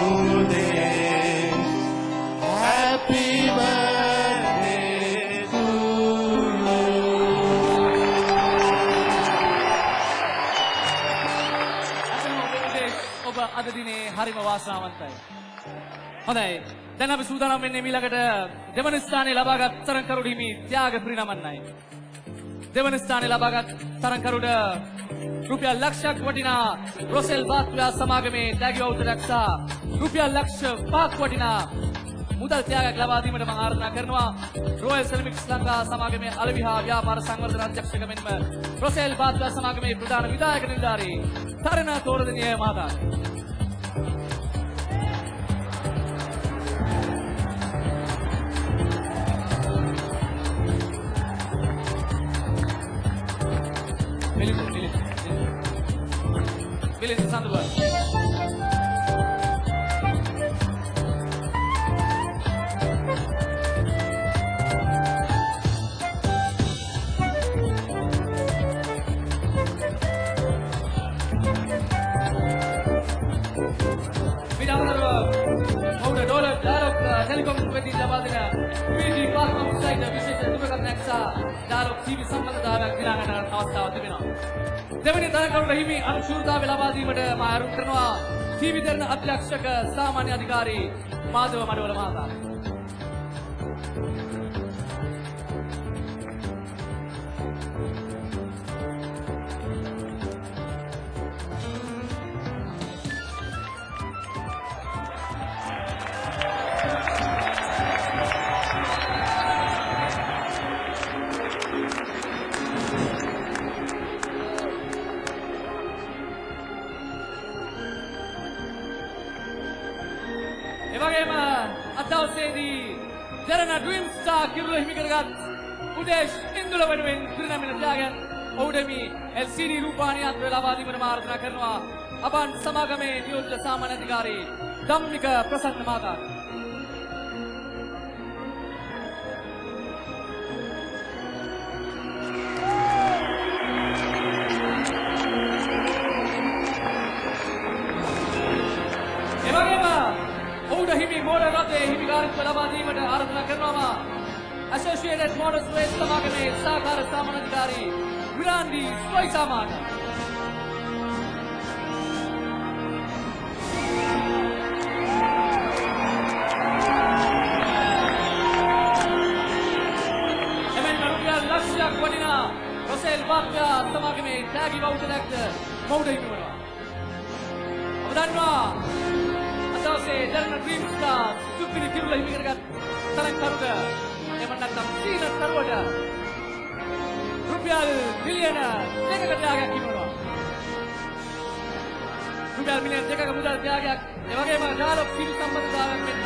Udesh. Happy birthday to you. ඔබ අද දිනේ හරිම වාසනාවන්තයි. හොඳයි. දැන් අපි සූදානම් වෙන්නේ ඊළඟට දෙවන ස්ථානය ලබාගත් තරංකරුට හිමි ත්‍යාග පිරිනමන්නයි. දෙවන ස්ථානය ලබාගත් තරංකරුට රුපියල් ලක්ෂයක් වටිනා රොසෙල් බාත්ලා සමාගමේ ඩැගි වවුචරයක් සහ රුපියල් ලක්ෂ 5ක් වටිනා මුදල් ත්‍යාගයක් ලබා දීමට මම ආරාධනා කරනවා රොයල් සෙරමික්ස් ලංකා සමාගමේ අලවිහා ව්‍යාපාර සංවර්ධන අධ්‍යක්ෂක මෙන්ම රොසෙල් බාත්ලා සමාගමේ ප්‍රධාන විධායක නිලධාරී තරණ තෝරදෙනිය මහතා. Bilin Sandoval. ටෙලිකොම් වෙදී ලබා දෙන වීඩී පාස්කම් සයිට් විශේෂ දුරකථනයක් සහ ඩායලොග් ටීවී සම්බන්ධතාවයක් දිනා ගන්නට අවස්ථාවක් තිබෙනවා. දෙවැනි තරඟකට හිමි අනුශූරතාවය ලබා දීමට මම ආරම්භ කරනවා ටීවී දරන අධ්‍යක්ෂක සාමාන්‍ය අධිකාරී මාධව මඩවල මහතා. එවැගේම අදවසේදී ජරණ ඩ්‍රීම් ස්ටාර් කිරුළ හිමි කරගත් උදේශ් ඉන්දුල වෙනුවෙන් පිරිනැමෙන ත්‍යාගයන් ඔහුට මේ LCD රූපවාහිනියත් ලබා දීමට ආරාධනා කරනවා අපන් සමාගමේ නියෝජ්‍ය සාමාන්‍ය අධිකාරී ධම්මික ප්‍රසන්න මහතා. හිමි මෝඩ රථයේ හිමිකාරීත්වය ලබා දීමට ආරාධනා කරනවා ඇසෝසියේටඩ් මොටර්ස් රේස් සමාගමේ සහකාර සාමාන්‍ය අධිකාරී විරාන්ඩි ස්වයිසාමාට. එමෙන්ම රුපියල් ලක්ෂයක් වටිනා රොසෙල් බාත්ලා සමාගමේ ඩැගි වවුචරයක් මොහුට හිමි වෙනවා. ඔබ දන්නවා දවසේ ජරණ ඩ්‍රීම් ස්ටාර් සුපිරි කිරුළ හිමි කරගත් තරඟකරුට එමන් නැත්නම් සීන තරුවට රුපියල් මිලියන 2ක ත්‍යාගයක් හිමිවනවා. රුපියල් මිලියන 2ක මුදල් ත්‍යාගයක් එවැගේම ඩායලොග් ටීවී සම්බන්ධතාවයක් මෙන්ම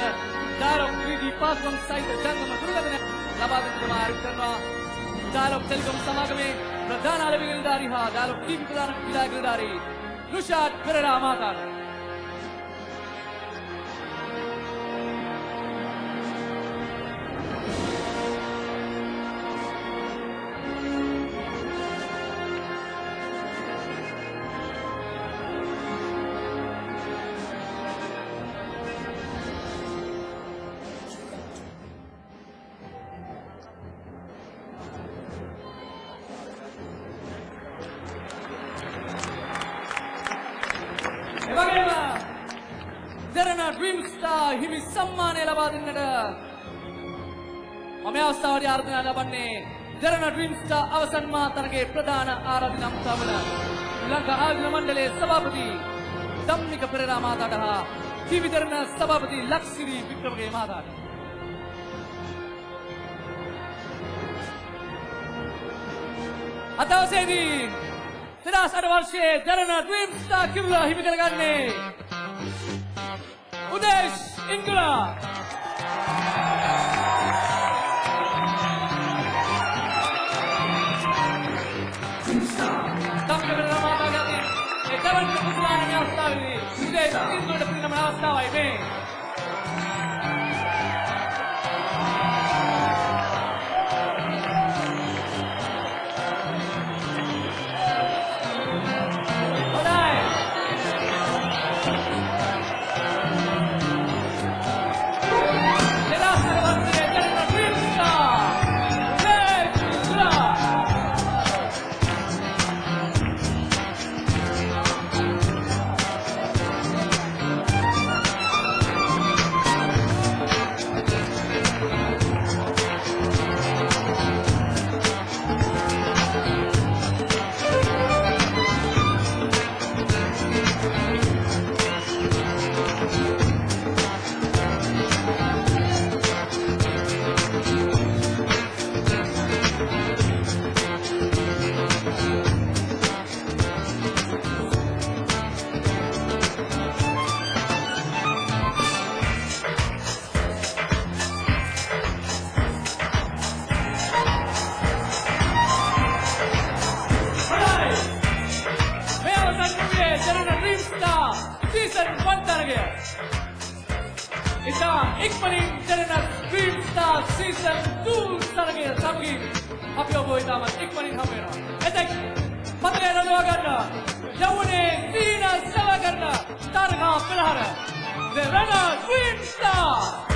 ඩායලොග් 3D පාස්වර්ඩ් සයිට් ජංගම දුරකථන ලබා දෙන්නට ආරම්භ කරනවා ඩායලොග් ටෙලිකොම් සමාගමේ ප්‍රධාන අලෙවි නිලධාරී හා ඩායලොග් ටීවී ප්‍රධාන විධායක නිලධාරී නුෂාඩ් පෙරේරා මහතා. එවැගේම ජරණ ඩ්‍රීම් ස්ටාර් හිමි සම්මානය ලබා දෙන්නට මම අවස්ථාවේදී ආරාධනා ලබන්නේ ජරණ ඩ්‍රීම් ස්ටාර් අවසන් මහා තරගයේ ප්‍රධාන ආරාධනා මුතාවල ලංකා ආයෝජන මණ්ඩලයේ සභාපති ධම්මික පෙරේරා මහතාට හා ටීවී දරන සභාපති ලක්ෂ්මී වික්‍රමගේ මහතාට. අදවසේදී 2008 वर्षीय जरණ ड्रीम स्टार කිරුළ හිමි කරගන්නේ උදේශ් ඉන්දුලා. ධම්මික පෙරේරා මහතාගේ ඒ තරඟ පුදුමාන අවස්ථාවේදී උදේශ් ඉන්දුලට පිරිනමන අවස්ථාවයි මේ. ගුවන් තරගය. ඉතා ඉක්මනින් දැනෙන Dream Star Season 2 තරගය සමගින් අපි ඔබ ඉතාමත් ඉක්මනින් හමු වෙනවා. එතෙක් පතරේ රඳවා ගන්න යවුනේ සීන සව කරන තරගා පෙරහර The Runner Dream Star